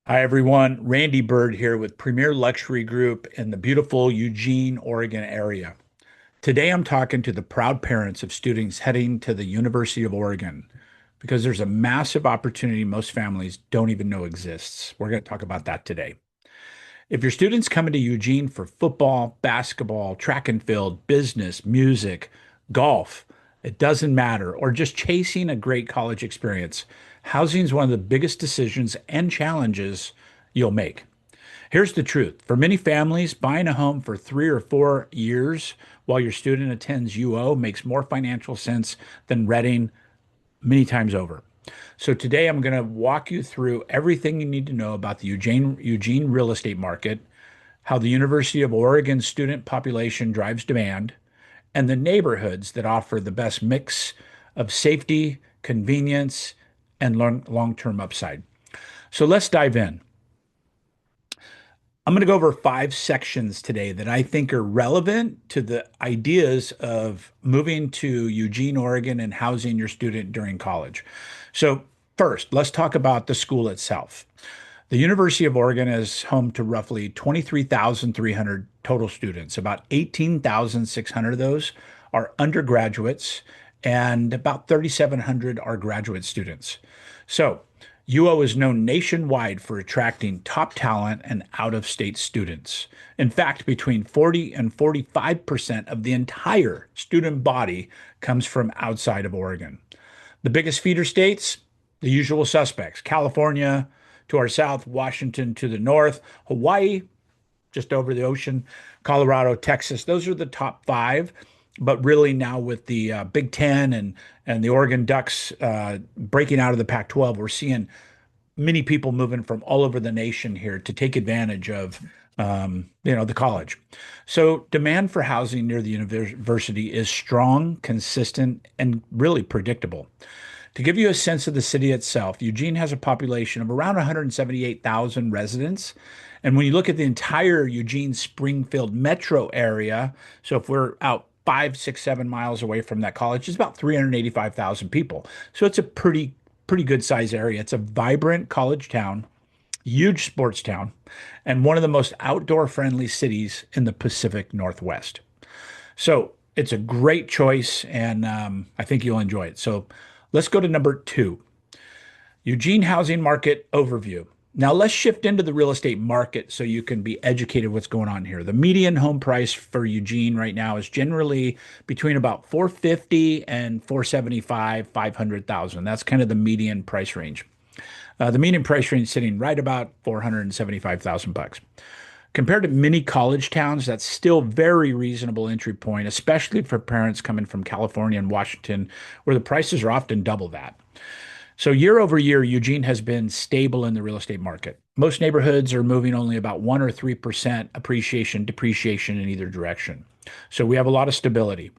Hi, everyone. Randy Byrd here with Premier Luxury Group in the beautiful Eugene, Oregon area. Today, I'm talking to the proud parents of students heading to the University of Oregon because there's a massive opportunity most families don't even know exists. We're going to talk about that today. If your students coming to Eugene for football, basketball, track and field, business, music, golf, it doesn't matter, or just chasing a great college experience, housing is one of the biggest decisions and challenges you'll make. Here's the truth. For many families, buying a home for 3 or 4 years while your student attends UO makes more financial sense than renting many times over. So today I'm going to walk you through everything you need to know about the Eugene real estate market, how the University of Oregon student population drives demand, and the neighborhoods that offer the best mix of safety, convenience, and long-term upside. So let's dive in. I'm going to go over 5 sections today that I think are relevant to the ideas of moving to Eugene, Oregon, and housing your student during college. So, first, let's talk about the school itself. The University of Oregon is home to roughly 23,300 total students. About 18,600 of those are undergraduates, and about 3,700 are graduate students. So, UO is known nationwide for attracting top talent and out-of-state students. In fact, between 40 and 45% of the entire student body comes from outside of Oregon. The biggest feeder states, the usual suspects: California to our south, Washington to the north, Hawaii just over the ocean, Colorado, Texas. Those are the top five. But really now with the Big Ten and the Oregon Ducks breaking out of the Pac-12, we're seeing many people moving from all over the nation here to take advantage of the college. So demand for housing near the university is strong, consistent, and really predictable. To give you a sense of the city itself, Eugene has a population of around 178,000 residents. And when you look at the entire Eugene Springfield metro area, so if we're out 5, 6, 7 miles away from that college, it's about 385,000 people. So it's a pretty good size area. It's a vibrant college town, huge sports town, and one of the most outdoor friendly cities in the Pacific Northwest. So it's a great choice, and I think you'll enjoy it. So let's go to number two, Eugene housing market overview. Now let's shift into the real estate market so you can be educated what's going on here. The median home price for Eugene right now is generally between about 450 and 475, 500,000. That's kind of the median price range. The median price range is sitting right about 475,000 bucks. Compared to many college towns, that's still very reasonable entry point, especially for parents coming from California and Washington, where the prices are often double that. So year over year, Eugene has been stable in the real estate market. Most neighborhoods are moving only about 1 or 3% appreciation, depreciation in either direction. So we have a lot of stability.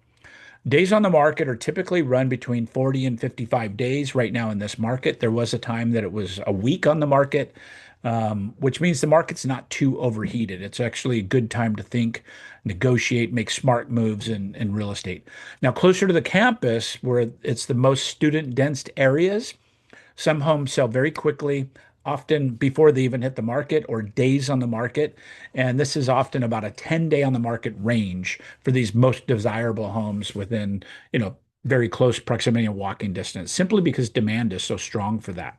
Days on the market are typically run between 40 and 55 days right now in this market. There was a time that it was a week on the market, which means the market's not too overheated. It's actually a good time to think, negotiate, make smart moves in real estate. Now, closer to the campus, where it's the most student dense areas, some homes sell very quickly, often before they even hit the market or days on the market. And this is often about a 10-day on the market range for these most desirable homes within, very close proximity and walking distance, simply because demand is so strong for that.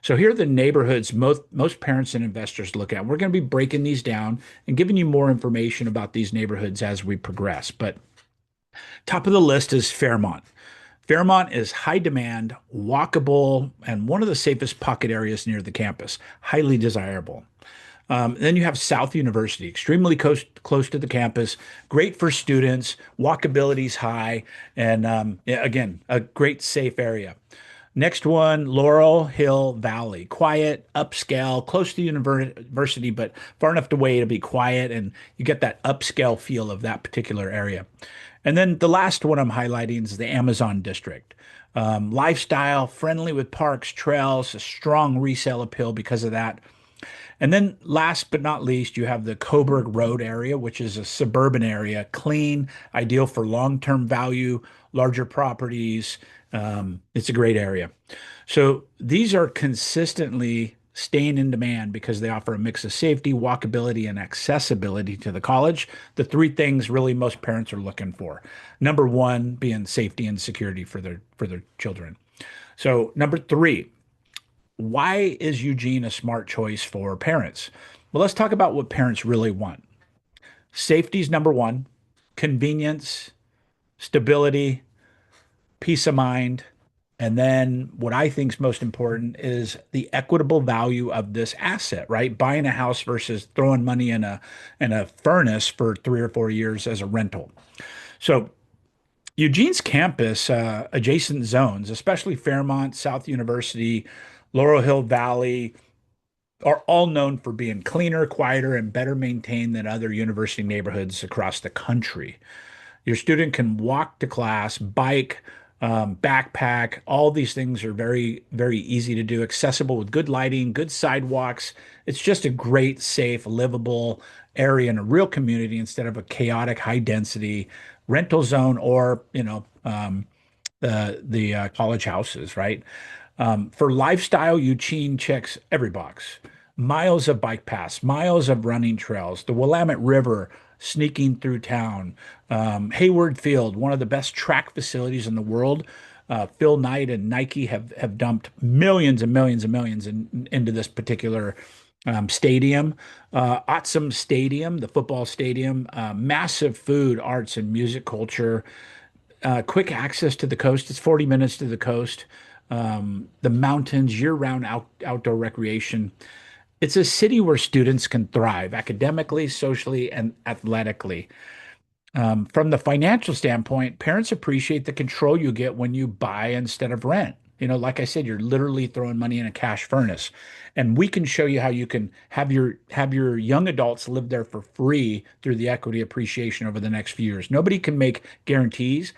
So here are the neighborhoods most parents and investors look at. We're going to be breaking these down and giving you more information about these neighborhoods as we progress. But top of the list is Fairmont. Fairmont is high demand, walkable, and one of the safest pocket areas near the campus. Highly desirable. Then you have South University, extremely close to the campus, great for students, walkability is high, and yeah, again, a great safe area. Next one, Laurel Hill Valley, quiet, upscale, close to the university, but far enough away to be quiet, and you get that upscale feel of that particular area. And then the last one I'm highlighting is the Amazon district. Lifestyle, friendly with parks, trails, a strong resale appeal because of that. And then last but not least, you have the Coburg Road area, which is a suburban area, clean, ideal for long-term value, larger properties. It's a great area. So these are consistently staying in demand because they offer a mix of safety, walkability, and accessibility to the college. The three things really most parents are looking for. Number one being safety and security for their children. So number three, why is Eugene a smart choice for parents? Well, let's talk about what parents really want. Safety is number one, convenience, stability, peace of mind. And then what I think is most important is the equitable value of this asset, right? Buying a house versus throwing money in a furnace for 3 or 4 years as a rental. So Eugene's campus, adjacent zones, especially Fairmont, South University, Laurel Hill Valley, are all known for being cleaner, quieter, and better maintained than other university neighborhoods across the country. Your student can walk to class, bike, backpack. All these things are very, very easy to do, accessible with good lighting, good sidewalks. It's just a great, safe, livable area in a real community instead of a chaotic, high density rental zone or, the college houses, right? For lifestyle, Eugene checks every box. Miles of bike paths, miles of running trails, the Willamette River sneaking through town, Hayward Field, one of the best track facilities in the world. Phil Knight and Nike have dumped millions and millions and millions into this particular stadium. Awesome Stadium, the football stadium, massive food, arts, and music culture, quick access to the coast. It's 40 minutes to the coast. The mountains, year-round outdoor recreation. It's a city where students can thrive academically, socially, and athletically. From the financial standpoint, parents appreciate the control you get when you buy instead of rent. Like I said, you're literally throwing money in a cash furnace, and we can show you how you can have your young adults live there for free through the equity appreciation over the next few years. Nobody can make guarantees,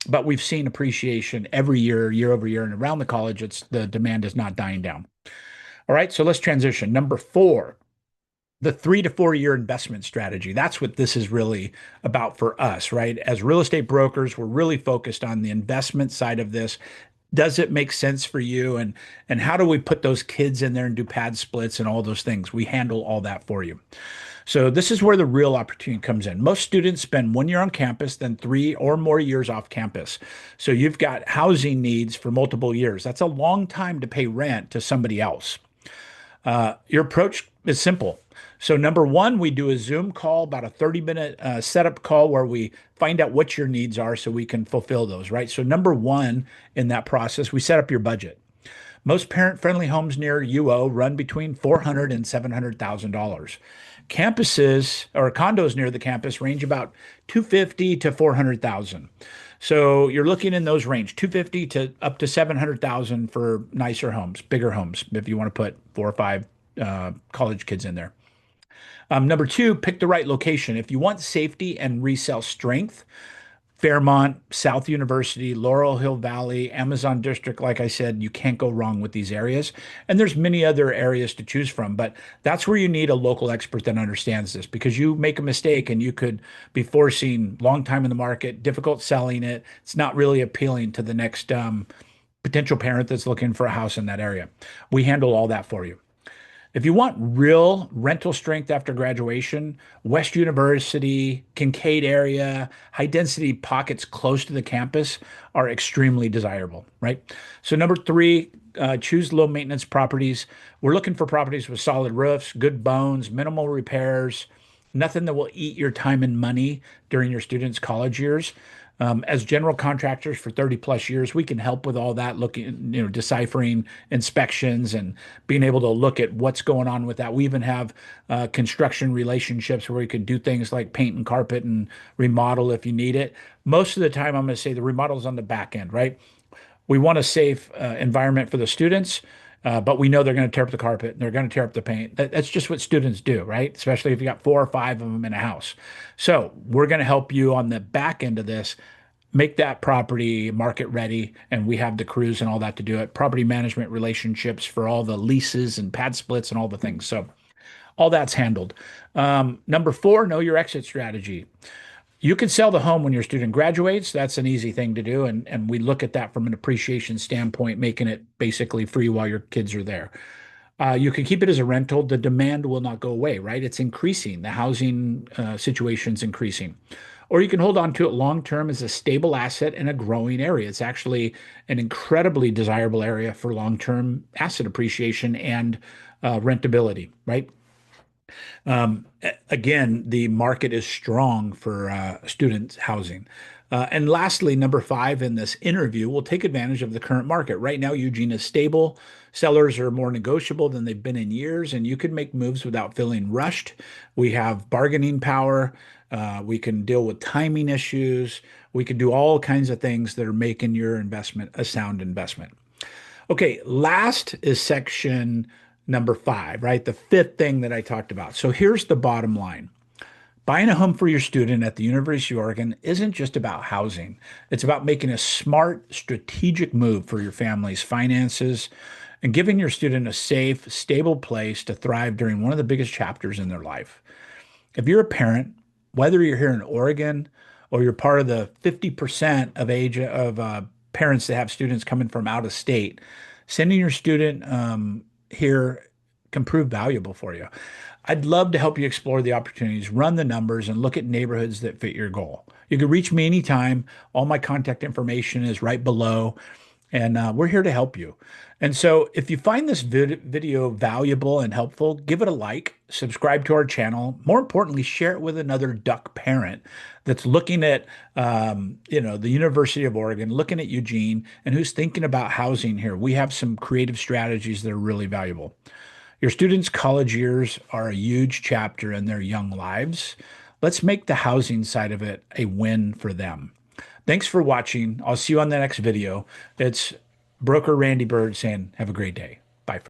but we've seen appreciation every year, year over year, and around the college, it's the demand is not dying down. All right, so let's transition. Number four, the 3 to 4 year investment strategy. That's what this is really about for us, right? As real estate brokers, we're really focused on the investment side of this. Does it make sense for you? And how do we put those kids in there and do pad splits and all those things? We handle all that for you. So this is where the real opportunity comes in. Most students spend 1 year on campus, then 3 or more years off campus. So you've got housing needs for multiple years. That's a long time to pay rent to somebody else. Your approach is simple. So number one, we do a Zoom call, about a 30-minute setup call where we find out what your needs are so we can fulfill those, right? So number one in that process, we set up your budget. Most parent-friendly homes near UO run between $400,000 and $700,000. Campuses or condos near the campus range about 250 to 400,000. So you're looking in those range, 250 to up to 700,000 for nicer homes, bigger homes, if you want to put 4 or 5 college kids in there. Number two, pick the right location. If you want safety and resale strength, Fairmont, South University, Laurel Hill Valley, Amazon District, like I said, you can't go wrong with these areas. And there's many other areas to choose from, but that's where you need a local expert that understands this because you make a mistake and you could be forcing long time in the market, difficult selling it. It's not really appealing to the next potential parent that's looking for a house in that area. We handle all that for you. If you want real rental strength after graduation, West University, Kincaid area, high density pockets close to the campus are extremely desirable, right? So number three, choose low maintenance properties. We're looking for properties with solid roofs, good bones, minimal repairs, nothing that will eat your time and money during your students' college years. As general contractors for 30 plus years, we can help with all that, looking, deciphering inspections and being able to look at what's going on with that. We even have construction relationships where we can do things like paint and carpet and remodel if you need it. Most of the time, I'm going to say the remodel's on the back end, right? We want a safe environment for the students, but we know they're going to tear up the carpet and they're going to tear up the paint. That's just what students do, right? Especially if you got 4 or 5 of them in a house. So we're going to help you on the back end of this, make that property market ready, and we have the crews and all that to do it. Property management relationships for all the leases and pad splits and all the things. So all that's handled. Number four, know your exit strategy. You can sell the home when your student graduates. That's an easy thing to do. And we look at that from an appreciation standpoint, making it basically free while your kids are there. You can keep it as a rental. The demand will not go away, right? It's increasing. The housing situation's increasing. Or you can hold on to it long term as a stable asset in a growing area. It's actually an incredibly desirable area for long term asset appreciation and rentability, right? Again, the market is strong for student housing. And lastly, number five in this interview, we'll take advantage of the current market. Right now, Eugene is stable. Sellers are more negotiable than they've been in years, and you can make moves without feeling rushed. We have bargaining power. We can deal with timing issues. We can do all kinds of things that are making your investment a sound investment. Okay, last is section number five, right? The fifth thing that I talked about. So here's the bottom line. Buying a home for your student at the University of Oregon isn't just about housing. It's about making a smart, strategic move for your family's finances and giving your student a safe, stable place to thrive during one of the biggest chapters in their life. If you're a parent, whether you're here in Oregon or you're part of the 50% of age of parents that have students coming from out of state, sending your student here can prove valuable for you. I'd love to help you explore the opportunities, run the numbers, and look at neighborhoods that fit your goal. You can reach me anytime. All my contact information is right below, and we're here to help you. And so, if you find this video valuable and helpful, give it a like, subscribe to our channel. More importantly, share it with another duck parent that's looking at, the University of Oregon, looking at Eugene, and who's thinking about housing here. We have some creative strategies that are really valuable. Your students' college years are a huge chapter in their young lives. Let's make the housing side of it a win for them. Thanks for watching. I'll see you on the next video. It's broker Randy Byrd saying, have a great day.